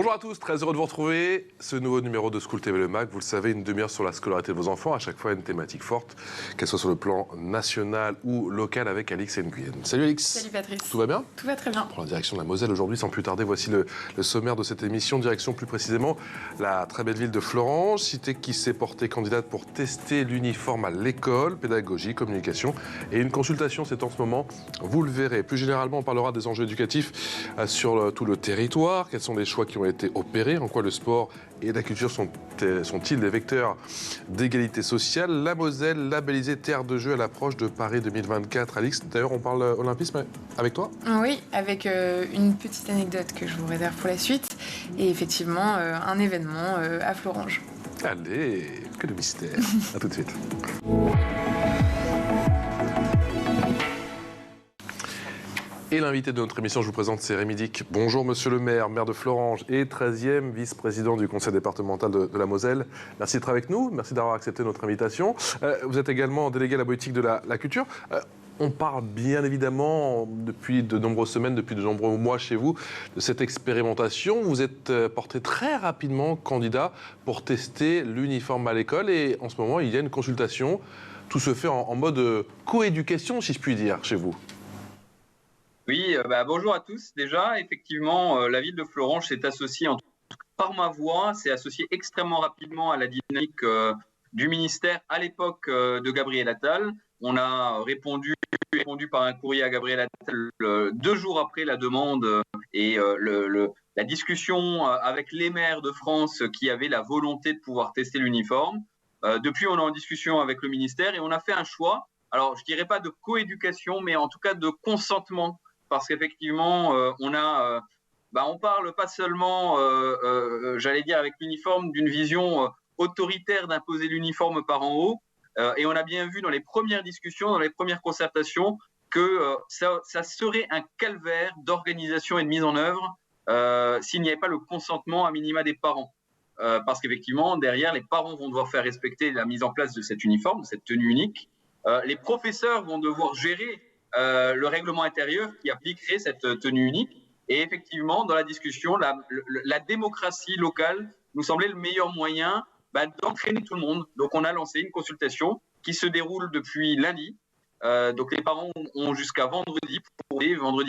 Bonjour à tous, très heureux de vous retrouver. Ce nouveau numéro de School TV Le Mag, vous le savez, une demi-heure sur la scolarité de vos enfants, à chaque fois une thématique forte, qu'elle soit sur le plan national ou local, avec Alix Nguyen. Salut Alix. Salut Patrice. Tout va bien? Tout va très bien. On prend la direction de la Moselle aujourd'hui, sans plus tarder, voici le sommaire de cette émission. Direction plus précisément la très belle ville de Florence, cité qui s'est portée candidate pour tester l'uniforme à l'école, pédagogie, communication et une consultation, c'est en ce moment, vous le verrez. Plus généralement, on parlera des enjeux éducatifs sur tout le territoire, quels sont les choix qui ont été opérés, en quoi le sport et la culture sont-ils des vecteurs d'égalité sociale. La Moselle, labellisée terre de jeu à l'approche de Paris 2024. Alix, d'ailleurs, on parle olympisme avec toi? Oui, avec une petite anecdote que je vous réserve pour la suite. Et effectivement, un événement à Florange. Allez, que de mystère. À tout de suite. Et l'invité de notre émission, je vous présente, c'est Rémi Dick. Bonjour Monsieur le maire, maire de Florange et 13e vice-président du conseil départemental de la Moselle. Merci d'être avec nous, merci d'avoir accepté notre invitation. Vous êtes également délégué à la politique de la culture. On parle bien évidemment depuis de nombreuses semaines, depuis de nombreux mois chez vous, de cette expérimentation. Vous êtes porté très rapidement candidat pour tester l'uniforme à l'école et en ce moment, il y a une consultation. Tout se fait en mode coéducation, si je puis dire, chez vous. Oui, bonjour à tous. Déjà, effectivement, la ville de Florange s'est associée, par ma voix, s'est associée extrêmement rapidement à la dynamique du ministère à l'époque de Gabriel Attal. On a répondu par un courrier à Gabriel Attal 2 jours après la demande et la discussion avec les maires de France qui avaient la volonté de pouvoir tester l'uniforme. Depuis, on est en discussion avec le ministère et on a fait un choix. Alors, je dirais pas de coéducation, mais en tout cas de consentement. Parce qu'effectivement, on parle pas seulement, j'allais dire avec l'uniforme, d'une vision autoritaire d'imposer l'uniforme par en haut. Et on a bien vu dans les premières discussions, dans les premières concertations, que ça serait un calvaire d'organisation et de mise en œuvre s'il n'y avait pas le consentement à minima des parents. Parce qu'effectivement, derrière, les parents vont devoir faire respecter la mise en place de cet uniforme, de cette tenue unique. Les professeurs vont devoir gérer le règlement intérieur qui appliquerait cette tenue unique. Et effectivement, dans la discussion, la démocratie locale nous semblait le meilleur moyen d'entraîner tout le monde. Donc, on a lancé une consultation qui se déroule depuis lundi. Donc, les parents ont jusqu'à vendredi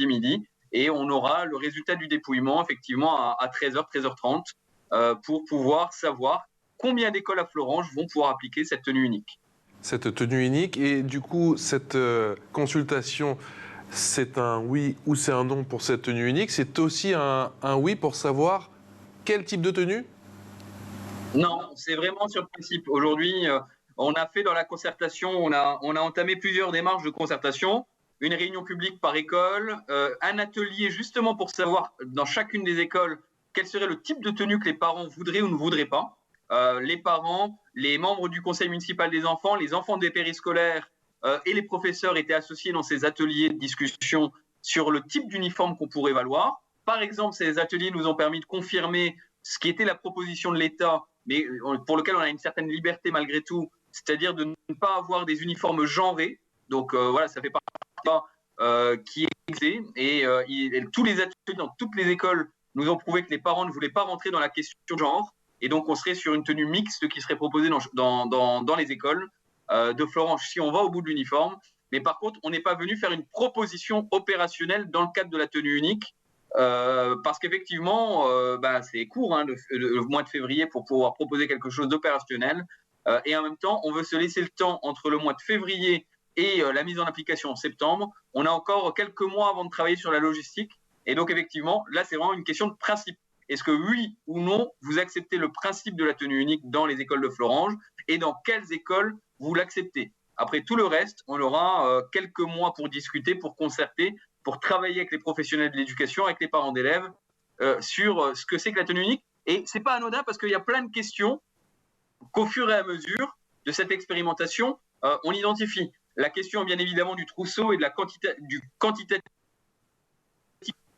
midi, et on aura le résultat du dépouillement, effectivement, à 13h, 13h30, pour pouvoir savoir combien d'écoles à Florange vont pouvoir appliquer cette tenue unique. Cette tenue unique, et du coup, cette consultation, c'est un oui ou c'est un non pour cette tenue unique. C'est aussi un oui pour savoir quel type de tenue? Non, c'est vraiment sur le principe. Aujourd'hui, on a fait dans la concertation, on a entamé plusieurs démarches de concertation, une réunion publique par école, un atelier justement pour savoir dans chacune des écoles quel serait le type de tenue que les parents voudraient ou ne voudraient pas. Les parents, les membres du conseil municipal des enfants, les enfants des périscolaires et les professeurs étaient associés dans ces ateliers de discussion sur le type d'uniforme qu'on pourrait valoir. Par exemple, ces ateliers nous ont permis de confirmer ce qui était la proposition de l'État, mais pour lequel on a une certaine liberté malgré tout, c'est-à-dire de ne pas avoir des uniformes genrés. Donc voilà, ça fait partie qui est et tous les ateliers dans toutes les écoles nous ont prouvé que les parents ne voulaient pas rentrer dans la question de genre. Et donc, on serait sur une tenue mixte qui serait proposée dans les écoles de Florange si on va au bout de l'uniforme. Mais par contre, on n'est pas venu faire une proposition opérationnelle dans le cadre de la tenue unique parce qu'effectivement, c'est court, le mois de février pour pouvoir proposer quelque chose d'opérationnel. Et en même temps, on veut se laisser le temps entre le mois de février et la mise en application en septembre. On a encore quelques mois avant de travailler sur la logistique. Et donc, effectivement, là, c'est vraiment une question de principe. Est-ce que oui ou non, vous acceptez le principe de la tenue unique dans les écoles de Florange et dans quelles écoles vous l'acceptez? Après tout le reste, on aura quelques mois pour discuter, pour concerter, pour travailler avec les professionnels de l'éducation, avec les parents d'élèves sur ce que c'est que la tenue unique. Et ce n'est pas anodin parce qu'il y a plein de questions qu'au fur et à mesure de cette expérimentation, on identifie. La question, bien évidemment, du trousseau et de du quantitatif.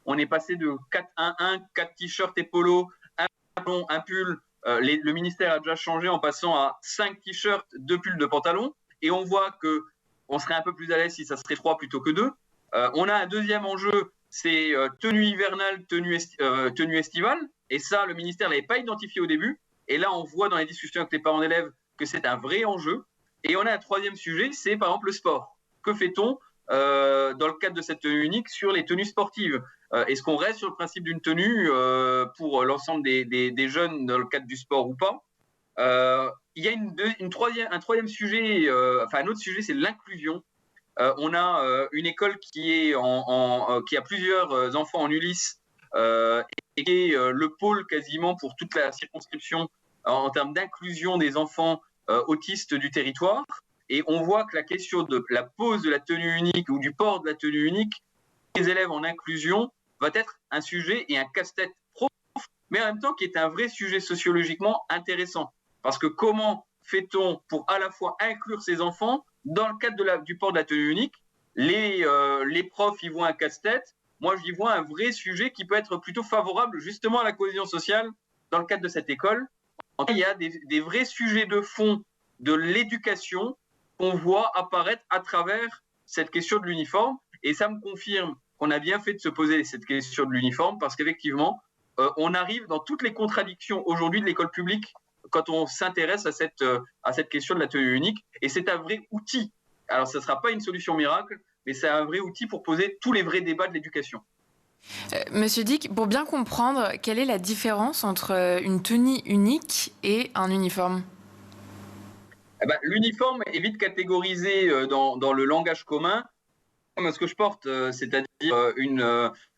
On est passé de 4-1-1, 4 t-shirts et polos, un pantalon, un pull. Le ministère a déjà changé en passant à 5 t-shirts, 2 pulls, 2 pantalons. Et on voit qu'on serait un peu plus à l'aise si ça serait 3 plutôt que 2. On a un deuxième enjeu, c'est tenue hivernale, tenue estivale. Et ça, le ministère ne l'avait pas identifié au début. Et là, on voit dans les discussions avec les parents d'élèves que c'est un vrai enjeu. Et on a un troisième sujet, c'est par exemple le sport. Que fait-on dans le cadre de cette tenue unique sur les tenues sportives? Est-ce qu'on reste sur le principe d'une tenue pour l'ensemble des jeunes dans le cadre du sport ou pas? Il y a un troisième sujet, un autre sujet, c'est l'inclusion. On a une école qui a plusieurs enfants en Ulysse et qui est le pôle quasiment pour toute la circonscription en termes d'inclusion des enfants autistes du territoire. Et on voit que la question de la pose de la tenue unique ou du port de la tenue unique des élèves en inclusion va être un sujet et un casse-tête profond, mais en même temps qui est un vrai sujet sociologiquement intéressant. Parce que comment fait-on pour à la fois inclure ces enfants dans le cadre du port de la tenue unique? Les profs y voient un casse-tête. Moi, j'y vois un vrai sujet qui peut être plutôt favorable justement à la cohésion sociale dans le cadre de cette école. En tout cas, il y a des vrais sujets de fond de l'éducation qu'on voit apparaître à travers cette question de l'uniforme. Et ça me confirme qu'on a bien fait de se poser cette question de l'uniforme parce qu'effectivement, on arrive dans toutes les contradictions aujourd'hui de l'école publique quand on s'intéresse à cette question de la tenue unique. Et c'est un vrai outil. Alors, ce ne sera pas une solution miracle, mais c'est un vrai outil pour poser tous les vrais débats de l'éducation. Monsieur Dick, pour bien comprendre, quelle est la différence entre une tenue unique et un uniforme? L'uniforme est vite catégorisé dans le langage commun comme ce que je porte, c'est-à-dire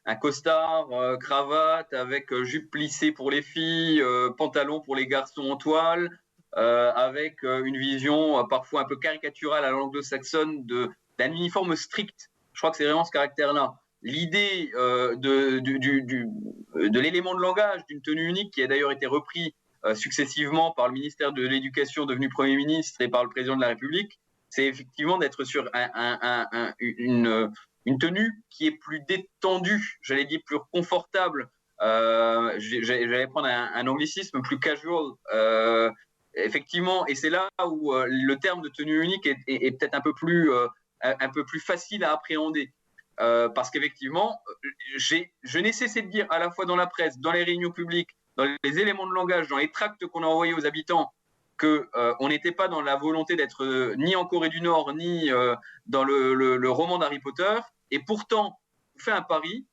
un costard, cravate avec jupe plissée pour les filles, pantalon pour les garçons en toile, avec une vision parfois un peu caricaturale à l'anglo-saxonne d'un uniforme strict. Je crois que c'est vraiment ce caractère-là. L'idée de l'élément de langage d'une tenue unique qui a d'ailleurs été repris successivement par le ministère de l'Éducation devenu Premier ministre et par le président de la République, c'est effectivement d'être sur une tenue qui est plus détendue, j'allais dire plus confortable. J'allais prendre un anglicisme plus casual. Effectivement, et c'est là où le terme de tenue unique est peut-être un peu plus facile à appréhender. Parce qu'effectivement, je n'ai cessé de dire à la fois dans la presse, dans les réunions publiques, dans les éléments de langage, dans les tracts qu'on a envoyés aux habitants, qu'on n'était pas dans la volonté d'être ni en Corée du Nord, ni dans le roman d'Harry Potter. Et pourtant, on fait un pari,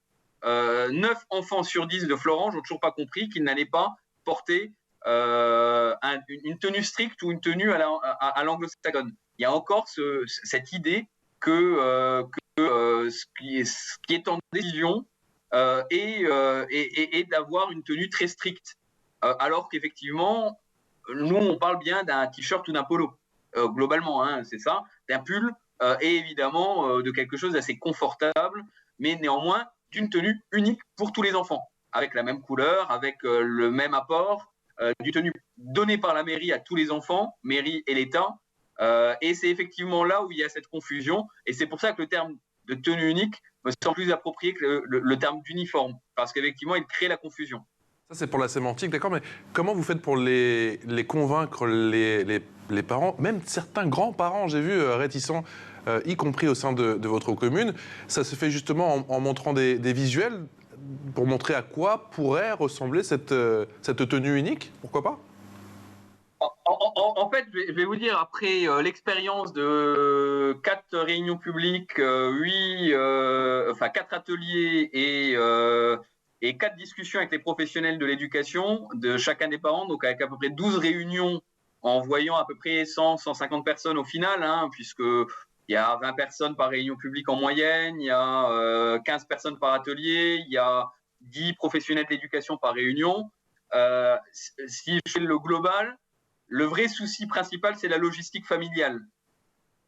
9 enfants sur 10 de Florange n'ont toujours pas compris qu'ils n'allaient pas porter une tenue stricte ou une tenue à l'anglo-saxonne. Il y a encore cette idée que ce qui est en décision et d'avoir une tenue très stricte. Alors qu'effectivement, nous, on parle bien d'un t-shirt ou d'un polo, globalement, hein, c'est ça, d'un pull et évidemment de quelque chose d'assez confortable, mais néanmoins d'une tenue unique pour tous les enfants, avec la même couleur, avec le même apport, d'une tenue donnée par la mairie à tous les enfants, mairie et l'État. Et c'est effectivement là où il y a cette confusion, et c'est pour ça que le terme de tenue unique me semble plus approprié que le terme d'uniforme, parce qu'effectivement, il crée la confusion. Ça, c'est pour la sémantique, d'accord, mais comment vous faites pour les convaincre, les parents, même certains grands-parents, j'ai vu, réticents, y compris au sein de votre commune? Ça se fait justement en montrant des visuels pour montrer à quoi pourrait ressembler cette tenue unique, pourquoi pas? En fait, je vais vous dire, après l'expérience de 4 réunions publiques, 4 ateliers et 4 discussions avec les professionnels de l'éducation de chacun des parents, donc avec à peu près 12 réunions en voyant à peu près 100-150 personnes au final, hein, puisqu'il y a 20 personnes par réunion publique en moyenne, il y a 15 personnes par atelier, il y a 10 professionnels de l'éducation par réunion. Si je fais le global, le vrai souci principal, c'est la logistique familiale.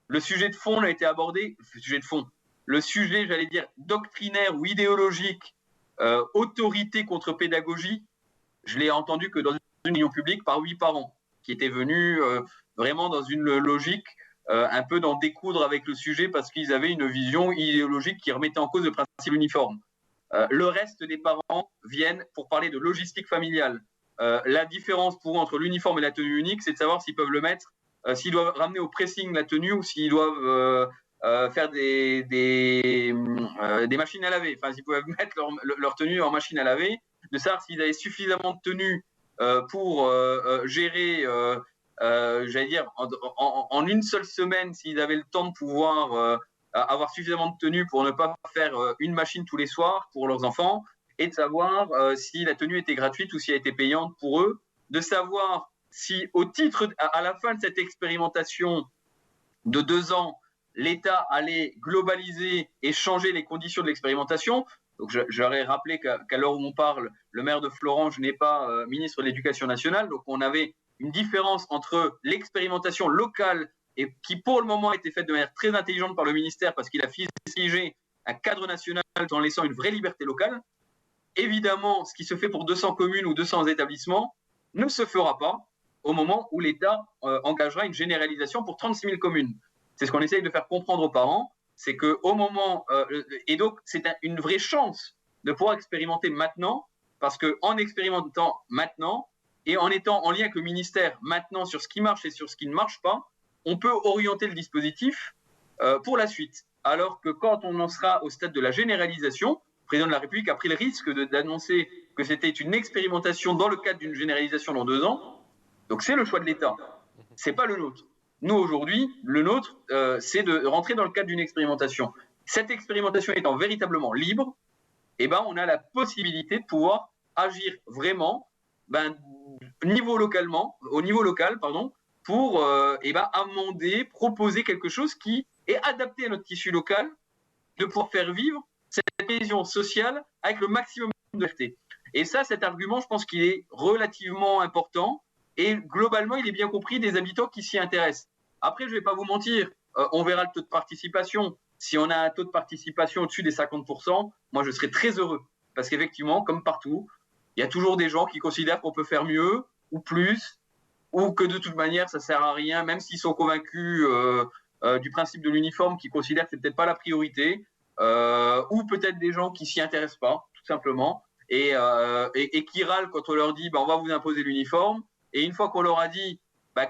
Le sujet de fond a été abordé, le sujet, j'allais dire, doctrinaire ou idéologique, autorité contre pédagogie, je l'ai entendu que dans une réunion publique par 8 parents, qui étaient venus vraiment dans une logique un peu d'en découdre avec le sujet parce qu'ils avaient une vision idéologique qui remettait en cause le principe uniforme. Le reste des parents viennent pour parler de logistique familiale. La différence pour eux entre l'uniforme et la tenue unique, c'est de savoir s'ils peuvent le mettre, s'ils doivent ramener au pressing la tenue ou s'ils doivent faire des machines à laver. Enfin, s'ils peuvent mettre leur tenue en machine à laver. de savoir s'ils avaient suffisamment de tenue pour gérer, j'allais dire, en une seule semaine, s'ils avaient le temps de pouvoir avoir suffisamment de tenue pour ne pas faire une machine tous les soirs pour leurs enfants, et de savoir si la tenue était gratuite ou si elle était payante pour eux, de savoir si au titre, à la fin de cette expérimentation de 2 ans, l'État allait globaliser et changer les conditions de l'expérimentation. Donc j'aurais rappelé qu'à l'heure où on parle, le maire de Florange n'est pas ministre de l'Éducation nationale, donc on avait une différence entre l'expérimentation locale et qui pour le moment a été faite de manière très intelligente par le ministère parce qu'il a figé un cadre national en laissant une vraie liberté locale. Évidemment, ce qui se fait pour 200 communes ou 200 établissements ne se fera pas au moment où l'État engagera une généralisation pour 36 000 communes. C'est ce qu'on essaye de faire comprendre aux parents, c'est qu'au moment... et donc, c'est une vraie chance de pouvoir expérimenter maintenant, parce qu'en expérimentant maintenant, et en étant en lien avec le ministère maintenant sur ce qui marche et sur ce qui ne marche pas, on peut orienter le dispositif pour la suite. Alors que quand on en sera au stade de la généralisation, le président de la République a pris le risque d'annoncer que c'était une expérimentation dans le cadre d'une généralisation dans 2 ans. Donc c'est le choix de l'État, c'est pas le nôtre. Nous aujourd'hui, le nôtre, c'est de rentrer dans le cadre d'une expérimentation. Cette expérimentation étant véritablement libre, eh ben, on a la possibilité de pouvoir agir vraiment au niveau local, pour amender, proposer quelque chose qui est adapté à notre tissu local, de pouvoir faire vivre cette cohésion sociale avec le maximum de liberté. Et ça, cet argument, je pense qu'il est relativement important et globalement, il est bien compris des habitants qui s'y intéressent. Après, je ne vais pas vous mentir, on verra le taux de participation. Si on a un taux de participation au-dessus des 50%, moi, je serais très heureux. Parce qu'effectivement, comme partout, il y a toujours des gens qui considèrent qu'on peut faire mieux ou plus, ou que de toute manière, ça ne sert à rien, même s'ils sont convaincus du principe de l'uniforme, qui considèrent que ce n'est peut-être pas la priorité, ou peut-être des gens qui ne s'y intéressent pas, tout simplement, et qui râlent quand on leur dit on va vous imposer l'uniforme. Et une fois qu'on leur a dit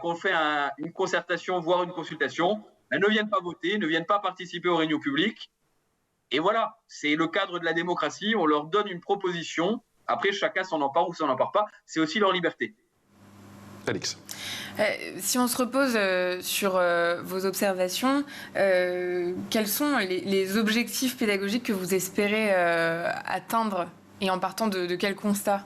qu'on fait une concertation, voire une consultation, ne viennent pas voter, ne viennent pas participer aux réunions publiques. Et voilà, c'est le cadre de la démocratie. On leur donne une proposition. Après, chacun s'en empare ou s'en empare pas. C'est aussi leur liberté. Alix. Si on se repose sur vos observations, quels sont les objectifs pédagogiques que vous espérez atteindre et en partant de quel constat ?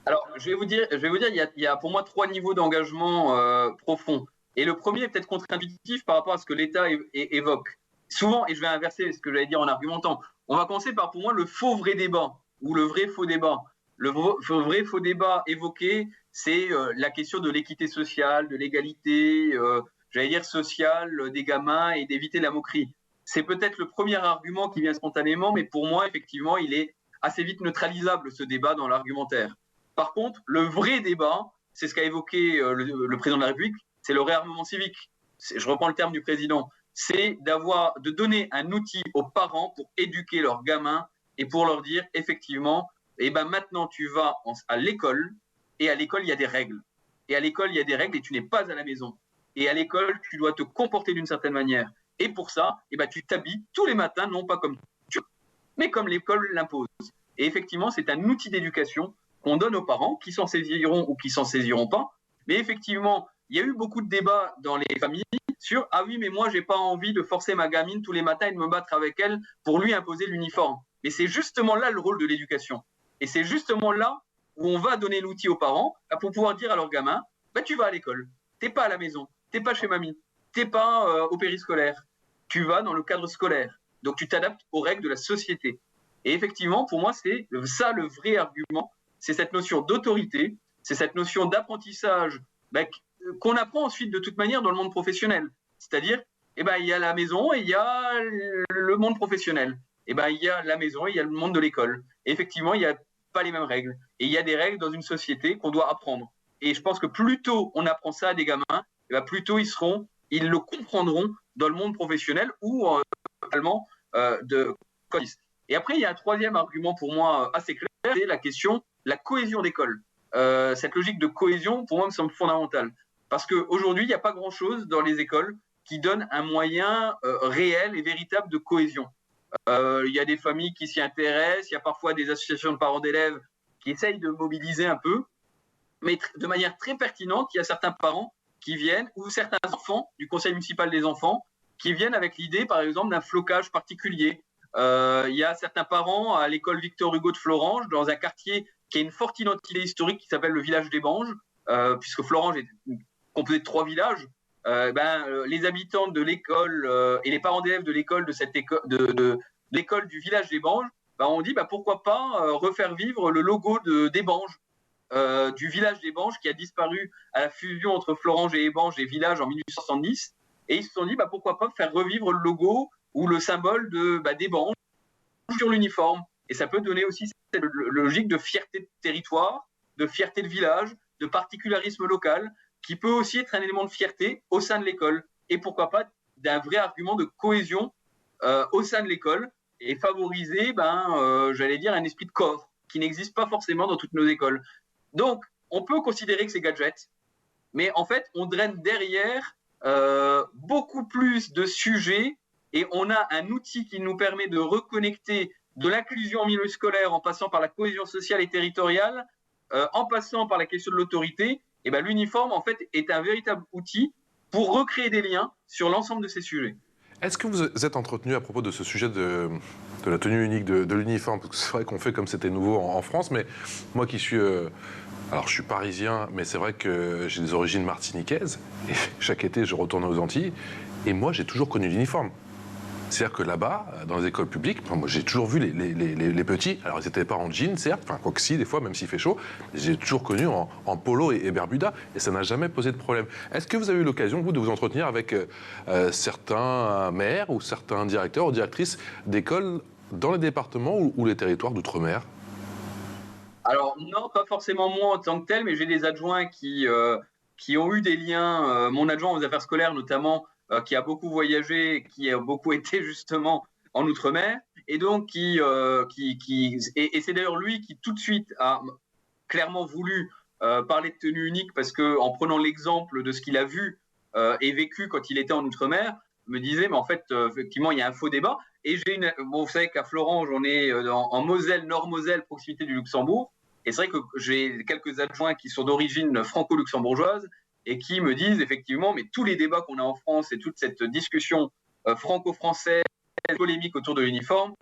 Alors, je vais vous dire, il y a pour moi 3 niveaux d'engagement profonds. Et le premier est peut-être contre-intuitif par rapport à ce que l'État évoque. Souvent, et je vais inverser ce que j'allais dire en argumentant, on va commencer par, pour moi, le faux-vrai débat ou le vrai-faux débat. Le vrai-faux débat évoqué, c'est la question de l'équité sociale, de l'égalité, j'allais dire sociale des gamins et d'éviter la moquerie. C'est peut-être le premier argument qui vient spontanément, mais pour moi, effectivement, il est assez vite neutralisable, ce débat, dans l'argumentaire. Par contre, le vrai débat, c'est ce qu'a évoqué le président de la République, c'est le réarmement civique. Je reprends le terme du président. C'est de donner un outil aux parents pour éduquer leurs gamins et pour leur dire, effectivement, maintenant tu vas à l'école, et à l'école, il y a des règles. Et à l'école, il y a des règles et tu n'es pas à la maison. Et à l'école, tu dois te comporter d'une certaine manière. Et pour ça, tu t'habilles tous les matins, non pas comme tu veux, mais comme l'école l'impose. Et effectivement, c'est un outil d'éducation qu'on donne aux parents, qui s'en saisiront ou qui s'en saisiront pas. Mais effectivement, il y a eu beaucoup de débats dans les familles sur « Ah oui, mais moi, j'ai pas envie de forcer ma gamine tous les matins et de me battre avec elle pour lui imposer l'uniforme. » Mais c'est justement là le rôle de l'éducation. Et c'est justement là où on va donner l'outil aux parents pour pouvoir dire à leur gamin « Tu vas à l'école, t'es pas à la maison, t'es pas chez mamie, t'es pas au périscolaire, tu vas dans le cadre scolaire. Donc tu t'adaptes aux règles de la société. » Et effectivement, pour moi, c'est ça le vrai argument. C'est cette notion d'autorité, c'est cette notion d'apprentissage qu'on apprend ensuite de toute manière dans le monde professionnel. C'est-à-dire, il y a la maison et il y a le monde professionnel. Il y a la maison et il y a le monde de l'école. Et effectivement, il n'y a pas les mêmes règles. Et il y a des règles dans une société qu'on doit apprendre. Et je pense que plus tôt on apprend ça à des gamins, plus tôt ils le comprendront dans le monde professionnel ou également de collège. Et après, il y a un troisième argument pour moi assez clair, c'est la question la cohésion d'école. Cette logique de cohésion, pour moi, me semble fondamentale. Parce qu'aujourd'hui, il n'y a pas grand-chose dans les écoles qui donne un moyen réel et véritable de cohésion. Il y a des familles qui s'y intéressent, il y a parfois des associations de parents d'élèves qui essayent de mobiliser un peu, mais de manière très pertinente, il y a certains parents qui viennent, ou certains enfants du conseil municipal des enfants, qui viennent avec l'idée, par exemple, d'un flocage particulier. Il y a certains parents à l'école Victor Hugo de Florange, dans un quartier qui a une forte identité historique qui s'appelle le village des Banges, puisque Florange est composé de 3 villages. Les habitants de l'école et les parents d'élèves de l'école de l'école du village des Banges, ont dit pourquoi pas refaire vivre le logo des Banges, du village des Banges qui a disparu à la fusion entre Florange et Ébanges des villages en 1870. Et ils se sont dit pourquoi pas faire revivre le logo ou le symbole des Banges sur l'uniforme. Et ça peut donner aussi cette logique de fierté de territoire, de fierté de village, de particularisme local, qui peut aussi être un élément de fierté au sein de l'école. Et pourquoi pas d'un vrai argument de cohésion au sein de l'école et favoriser, j'allais dire, un esprit de corps qui n'existe pas forcément dans toutes nos écoles. Donc, on peut considérer que c'est gadget, mais en fait, on draine derrière beaucoup plus de sujets et on a un outil qui nous permet de reconnecter de l'inclusion en milieu scolaire en passant par la cohésion sociale et territoriale, en passant par la question de l'autorité. Et l'uniforme, en fait, est un véritable outil pour recréer des liens sur l'ensemble de ces sujets. Est-ce que vous êtes entretenu à propos de ce sujet de la tenue unique de l'uniforme? Parce que c'est vrai qu'on fait comme c'était nouveau en France, mais moi qui suis... alors, je suis parisien, mais c'est vrai que j'ai des origines martiniquaises. Et chaque été, je retourne aux Antilles. Et moi, j'ai toujours connu l'uniforme. C'est-à-dire que là-bas, dans les écoles publiques, moi, j'ai toujours vu les petits. Alors, ils n'étaient pas en jean, certes, quoi que si, des fois, même s'il fait chaud. J'ai toujours connu en polo et bermuda. Et ça n'a jamais posé de problème. Est-ce que vous avez eu l'occasion, vous, de vous entretenir avec certains maires ou certains directeurs ou directrices d'écoles dans les départements ou les territoires d'outre-mer? Alors, non, pas forcément moi en tant que tel, mais j'ai des adjoints qui ont eu des liens. Mon adjoint aux affaires scolaires, notamment, qui a beaucoup voyagé, qui a beaucoup été justement en Outre-mer, et donc et c'est d'ailleurs lui qui tout de suite a clairement voulu parler de tenue unique, parce qu'en prenant l'exemple de ce qu'il a vu et vécu quand il était en Outre-mer, me disait, mais en fait, effectivement, il y a un faux débat. Et vous savez qu'à Florange, on est en Moselle, Nord-Moselle, proximité du Luxembourg. Et c'est vrai que j'ai quelques adjoints qui sont d'origine franco-luxembourgeoise et qui me disent effectivement, mais tous les débats qu'on a en France et toute cette discussion franco-française, polémique autour de l'uniforme,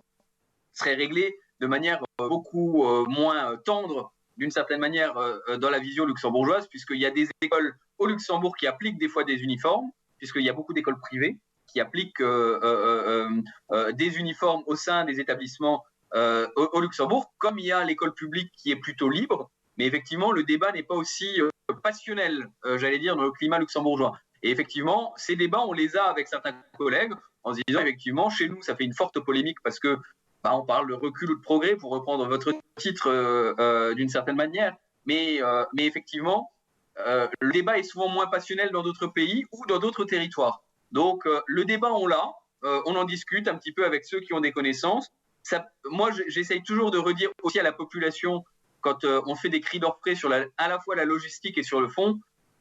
seraient réglés de manière beaucoup moins tendre, d'une certaine manière, dans la vision luxembourgeoise, puisqu'il y a des écoles au Luxembourg qui appliquent des fois des uniformes, puisqu'il y a beaucoup d'écoles privées qui appliquent des uniformes au sein des établissements au Luxembourg, comme il y a l'école publique qui est plutôt libre. Mais effectivement, le débat n'est pas aussi passionnel, j'allais dire, dans le climat luxembourgeois. Et effectivement, ces débats, on les a avec certains collègues, en se disant, effectivement, chez nous, ça fait une forte polémique parce que on parle de recul ou de progrès, pour reprendre votre titre d'une certaine manière. Mais effectivement, le débat est souvent moins passionnel dans d'autres pays ou dans d'autres territoires. Donc, le débat, on l'a, on en discute un petit peu avec ceux qui ont des connaissances. Moi, j'essaye toujours de redire aussi à la population, quand on fait des cris d'orfraie sur à la fois la logistique et sur le fond,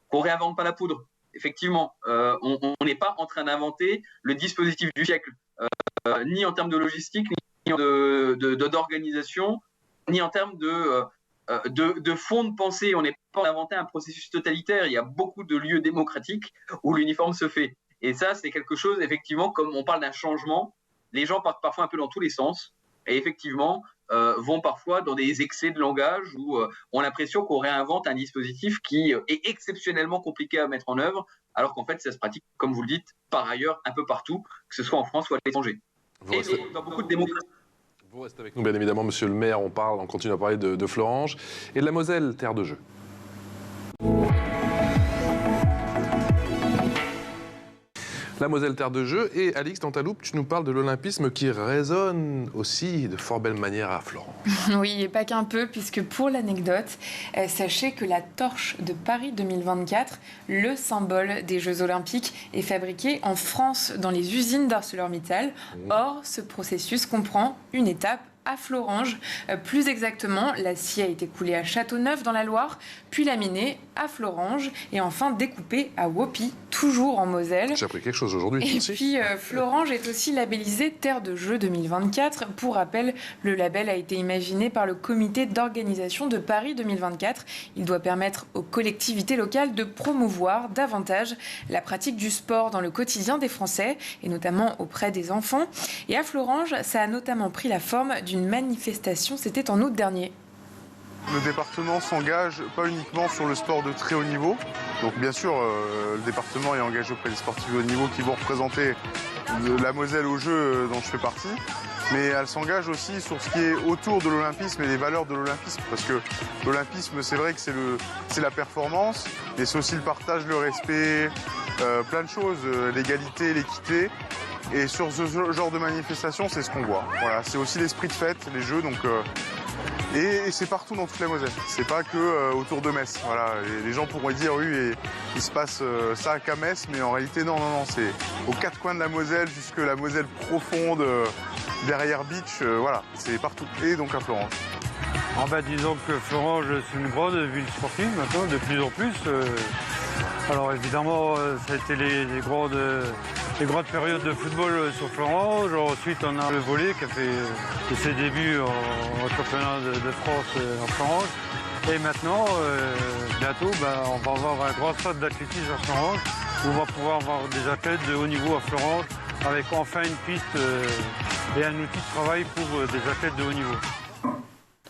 qu'on ne réinvente pas la poudre. Effectivement, on n'est pas en train d'inventer le dispositif du siècle, ni en termes de logistique, ni d'organisation, ni en termes de fond de pensée. On n'est pas en train d'inventer un processus totalitaire. Il y a beaucoup de lieux démocratiques où l'uniforme se fait. Et ça, c'est quelque chose, effectivement, comme on parle d'un changement, les gens partent parfois un peu dans tous les sens et effectivement vont parfois dans des excès de langage où on a l'impression qu'on réinvente un dispositif qui est exceptionnellement compliqué à mettre en œuvre, alors qu'en fait, ça se pratique, comme vous le dites, par ailleurs, un peu partout, que ce soit en France ou à l'étranger. Et dans beaucoup de démocraties. Vous restez avec nous, bien évidemment, monsieur le maire. On continue à parler de Florange et de la Moselle, terre de jeu. La Moselle, terre de jeu. Et Alix, dans ta loupe, tu nous parles de l'olympisme qui résonne aussi de fort belle manière à Florange. Oui, et pas qu'un peu, puisque pour l'anecdote, sachez que la torche de Paris 2024, le symbole des Jeux Olympiques, est fabriquée en France dans les usines d'ArcelorMittal. Or, ce processus comprend une étape à Florange. Plus exactement, l'acier a été coulé à Châteauneuf dans la Loire, puis laminé à Florange et enfin découpé à Waupi, tout toujours en Moselle. J'ai appris quelque chose aujourd'hui. Et puis, Florange est aussi labellisée Terre de Jeux 2024. Pour rappel, le label a été imaginé par le comité d'organisation de Paris 2024. Il doit permettre aux collectivités locales de promouvoir davantage la pratique du sport dans le quotidien des Français, et notamment auprès des enfants. Et à Florange, ça a notamment pris la forme d'une manifestation. C'était en août dernier. Le département s'engage pas uniquement sur le sport de très haut niveau. Donc bien sûr, le département est engagé auprès des sportifs de haut niveau qui vont représenter la Moselle aux Jeux dont je fais partie. Mais elle s'engage aussi sur ce qui est autour de l'olympisme et les valeurs de l'olympisme. Parce que l'olympisme, c'est vrai que c'est la performance, mais c'est aussi le partage, le respect, plein de choses, l'égalité, l'équité. Et sur ce genre de manifestation, c'est ce qu'on voit. Voilà, c'est aussi l'esprit de fête, les Jeux. Donc, et c'est partout dans toute la Moselle. C'est pas que autour de Metz. Voilà, les gens pourraient dire oui, et il se passe ça qu'à Metz, mais en réalité non. C'est aux quatre coins de la Moselle, jusque la Moselle profonde, derrière Beach. Voilà, c'est partout. Et donc à Florange. Disons que Florange, c'est une grande ville sportive maintenant, de plus en plus. Alors évidemment, ça a été les grandes périodes de football sur Florange. Ensuite, on a le volley qui a fait ses débuts en championnat de France en Florange. Et maintenant, bientôt, on va avoir un grand stade d'athlétisme à Florange où on va pouvoir avoir des athlètes de haut niveau à Florange avec enfin une piste et un outil de travail pour des athlètes de haut niveau.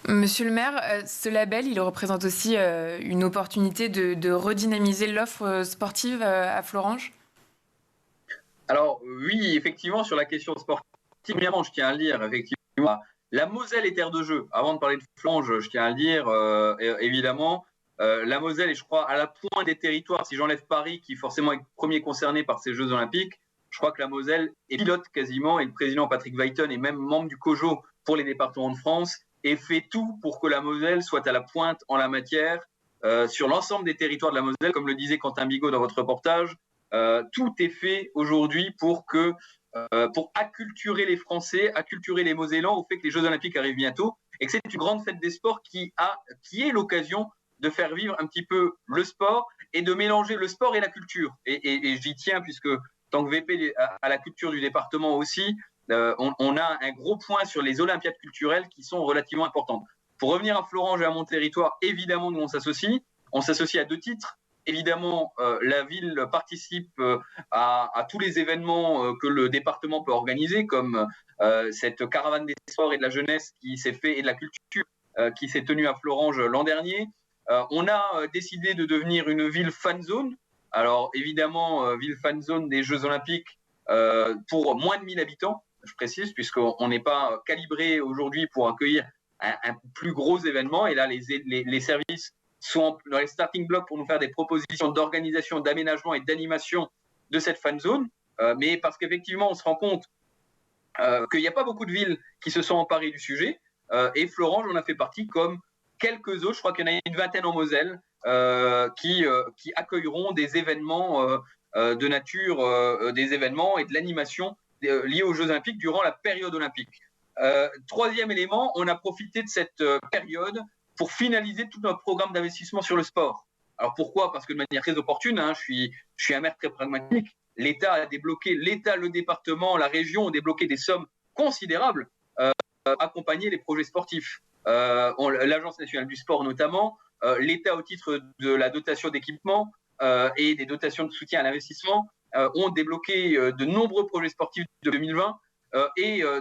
Monsieur le maire, ce label, il représente aussi une opportunité de redynamiser l'offre sportive à Florange ? Alors oui, effectivement, sur la question sportive, premièrement, je tiens à le dire, effectivement, la Moselle est terre de jeu. Avant de parler de Florange, je tiens à le dire, évidemment, la Moselle est, je crois, à la pointe des territoires. Si j'enlève Paris, qui forcément est premier concerné par ces Jeux Olympiques, je crois que la Moselle est pilote quasiment, et le président Patrick Weiten est même membre du COJO pour les départements de France, et fait tout pour que la Moselle soit à la pointe en la matière sur l'ensemble des territoires de la Moselle. Comme le disait Quentin Bigot dans votre reportage, tout est fait aujourd'hui pour acculturer les Français, acculturer les Mosellans au fait que les Jeux Olympiques arrivent bientôt et que c'est une grande fête des sports qui est l'occasion de faire vivre un petit peu le sport et de mélanger le sport et la culture. Et j'y tiens puisque, tant que VP à la culture du département aussi, on a un gros point sur les Olympiades culturelles qui sont relativement importantes. Pour revenir à Florange et à mon territoire, évidemment, nous, on s'associe. On s'associe à deux titres. Évidemment, la ville participe à tous les événements que le département peut organiser, comme cette caravane des sports et de la jeunesse qui s'est fait, et de la culture qui s'est tenue à Florange l'an dernier. On a décidé de devenir une ville fan zone. Alors, évidemment, ville fan zone des Jeux Olympiques pour moins de 1000 habitants. Je précise, puisqu'on n'est pas calibré aujourd'hui pour accueillir un plus gros événement. Et là, les services sont dans les starting blocks pour nous faire des propositions d'organisation, d'aménagement et d'animation de cette fan zone. Mais parce qu'effectivement, on se rend compte qu'il n'y a pas beaucoup de villes qui se sont emparées du sujet. Et Florange en a fait partie, comme quelques autres. Je crois qu'il y en a une vingtaine en Moselle qui accueilleront des événements de nature, des événements et de l'animation liés aux Jeux Olympiques durant la période olympique. Troisième élément, on a profité de cette période pour finaliser tout notre programme d'investissement sur le sport. Alors pourquoi ? Parce que de manière très opportune, je suis un maire très pragmatique, l'État a débloqué, le département, la région ont débloqué des sommes considérables pour accompagner les projets sportifs. L'Agence nationale du sport notamment, l'État au titre de la dotation d'équipement et des dotations de soutien à l'investissement ont débloqué de nombreux projets sportifs de 2020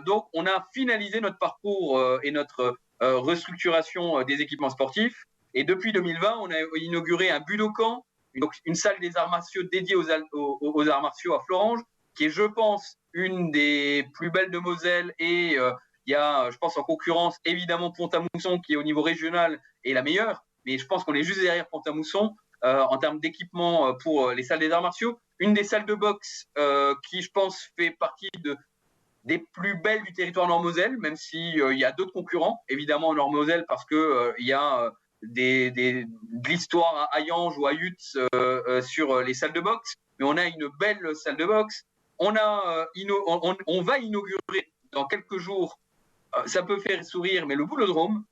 donc on a finalisé notre parcours et notre restructuration des équipements sportifs et depuis 2020 on a inauguré un Budokan, une salle des arts martiaux dédiée aux arts martiaux à Florange qui est je pense une des plus belles de Moselle et il y a je pense en concurrence évidemment Pont-à-Mousson qui est au niveau régional est la meilleure mais je pense qu'on est juste derrière Pont-à-Mousson en termes d'équipement pour les salles des arts martiaux. Une des salles de boxe qui, je pense, fait partie des plus belles du territoire Nord-Moselle, même s'il y a d'autres concurrents, évidemment, en Nord-Moselle, parce qu'il y a de l'histoire à Hayange ou à Yutz sur les salles de boxe. Mais on a une belle salle de boxe. On va inaugurer dans quelques jours, ça peut faire sourire, mais le Boulodrome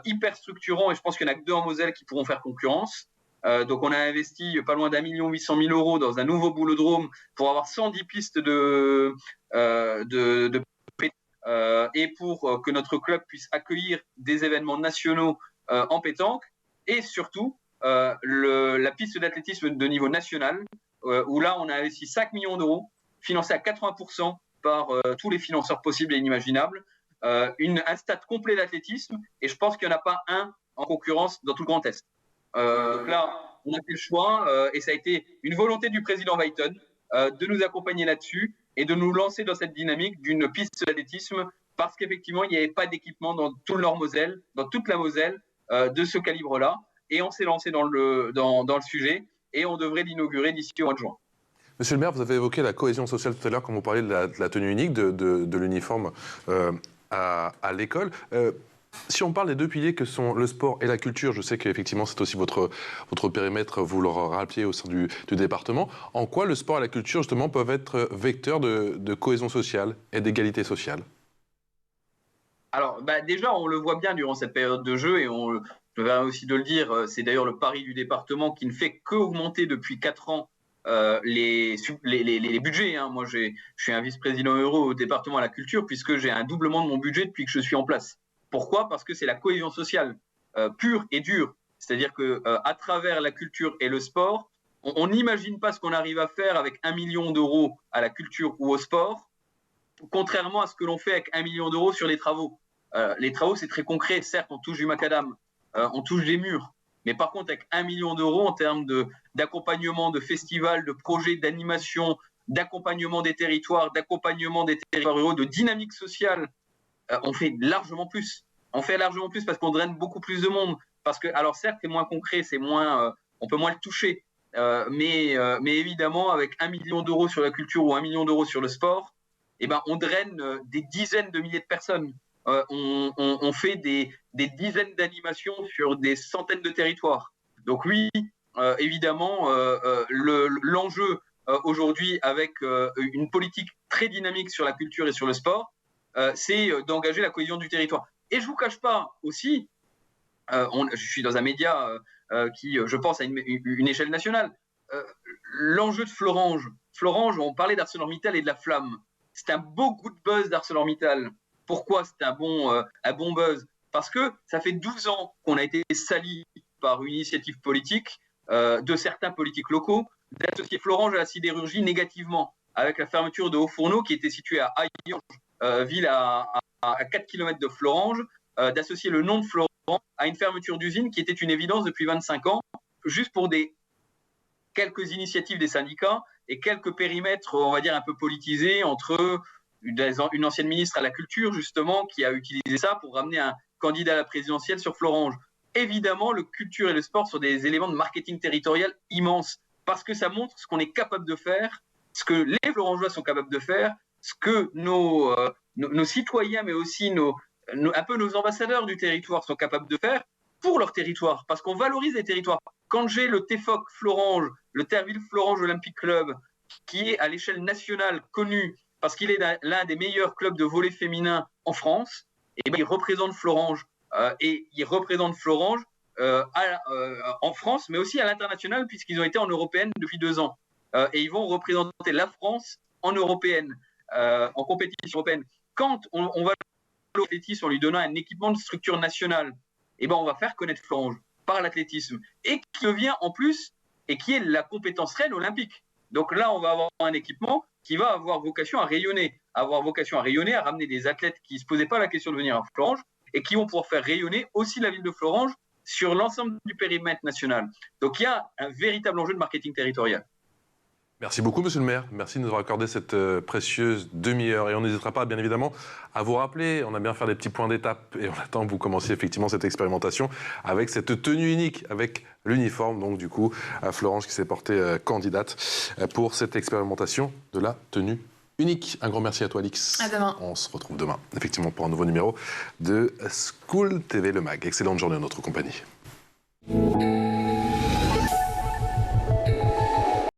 hyper structurant, et je pense qu'il n'y en a que deux en Moselle qui pourront faire concurrence. Donc on a investi pas loin d'1 800 000 € dans un nouveau boulodrome pour avoir 110 pistes et pour que notre club puisse accueillir des événements nationaux en pétanque. Et surtout, la piste d'athlétisme de niveau national, où là on a investi 5 millions d'euros, financé à 80% par tous les financeurs possibles et inimaginables, un stade complet d'athlétisme, et je pense qu'il n'y en a pas un en concurrence dans tout le Grand Est. Donc là, on a fait le choix, et ça a été une volonté du président Wuyten de nous accompagner là-dessus et de nous lancer dans cette dynamique d'une piste d'athlétisme, parce qu'effectivement, il n'y avait pas d'équipement dans tout le Nord-Moselle, dans toute la Moselle, de ce calibre-là, et on s'est lancé dans le sujet, et on devrait l'inaugurer d'ici au mois de juin. Monsieur le maire, vous avez évoqué la cohésion sociale tout à l'heure quand vous parliez de la tenue unique, de l'uniforme à l'école. Si on parle des deux piliers que sont le sport et la culture, je sais qu'effectivement c'est aussi votre périmètre, vous le rappeliez au sein du département, en quoi le sport et la culture justement peuvent être vecteurs de cohésion sociale et d'égalité sociale? Alors déjà on le voit bien durant cette période de jeu, et je vais aussi de le dire, c'est d'ailleurs le pari du département qui ne fait qu'augmenter depuis 4 ans les budgets. Moi, je suis un vice-président euro au département à la culture, puisque j'ai un doublement de mon budget depuis que je suis en place. Pourquoi ? Parce que c'est la cohésion sociale pure et dure. C'est-à-dire qu'à travers la culture et le sport, on n'imagine pas ce qu'on arrive à faire avec 1 million d'euros à la culture ou au sport, contrairement à ce que l'on fait avec 1 million d'euros sur les travaux. Les travaux, c'est très concret. Certes, on touche du macadam, on touche des murs. Mais par contre, avec 1 million d'euros en termes d'accompagnement de festivals, de projets d'animation, d'accompagnement des territoires ruraux, de dynamique sociale, on fait largement plus. On fait largement plus parce qu'on draine beaucoup plus de monde. Parce que, alors certes, c'est moins concret, on peut moins le toucher. Mais évidemment, avec 1 million d'euros sur la culture ou 1 million d'euros sur le sport, on draine des dizaines de milliers de personnes. On fait des dizaines d'animations sur des centaines de territoires. Donc oui, évidemment, l'enjeu aujourd'hui avec une politique très dynamique sur la culture et sur le sport, c'est d'engager la cohésion du territoire. Et je ne vous cache pas aussi, je suis dans un média qui, je pense, a une échelle nationale. L'enjeu de Florange, on parlait d'ArcelorMittal et de la flamme. C'est un beau coup de buzz d'ArcelorMittal. Pourquoi c'est un bon buzz? Parce que ça fait 12 ans qu'on a été sali par une initiative politique de certains politiques locaux d'associer Florange à la sidérurgie négativement, avec la fermeture de Haut-Fourneau qui était située à Hayange, ville à 4 km de Florange, d'associer le nom de Florange à une fermeture d'usine qui était une évidence depuis 25 ans, juste pour quelques initiatives des syndicats et quelques périmètres, on va dire, un peu politisés entre une ancienne ministre à la culture, justement, qui a utilisé ça pour ramener un candidat à la présidentielle sur Florange. Évidemment, le culture et le sport sont des éléments de marketing territorial immenses, parce que ça montre ce qu'on est capable de faire, ce que les Florangeois sont capables de faire, ce que nos citoyens, mais aussi un peu nos ambassadeurs du territoire sont capables de faire pour leur territoire, parce qu'on valorise les territoires. Quand j'ai le TEFOC Florange, le Terville Florange Olympic Club, qui est à l'échelle nationale connu, parce qu'il est l'un des meilleurs clubs de volley féminin en France, et il représente Florange. Et il représente Florange en France, mais aussi à l'international, puisqu'ils ont été en européenne depuis 2 ans. Et ils vont représenter la France en européenne, en compétition européenne. Quand on va l'athlétisme en lui donnant un équipement de structure nationale, on va faire connaître Florange par l'athlétisme, et qui devient en plus, et qui est la compétence reine olympique. Donc là, on va avoir un équipement qui va avoir vocation à rayonner, à ramener des athlètes qui ne se posaient pas la question de venir à Florange, et qui vont pouvoir faire rayonner aussi la ville de Florange sur l'ensemble du périmètre national. Donc il y a un véritable enjeu de marketing territorial. Merci beaucoup, monsieur le maire. Merci de nous avoir accordé cette précieuse demi-heure. Et on n'hésitera pas, bien évidemment, à vous rappeler. On a bien fait des petits points d'étape et on attend que vous commenciez effectivement cette expérimentation avec cette tenue unique, avec l'uniforme, donc du coup, à Florange qui s'est portée candidate pour cette expérimentation de la tenue unique. Un grand merci à toi, Alix. À demain. On se retrouve demain, effectivement, pour un nouveau numéro de School TV Le Mag. Excellente journée en notre compagnie.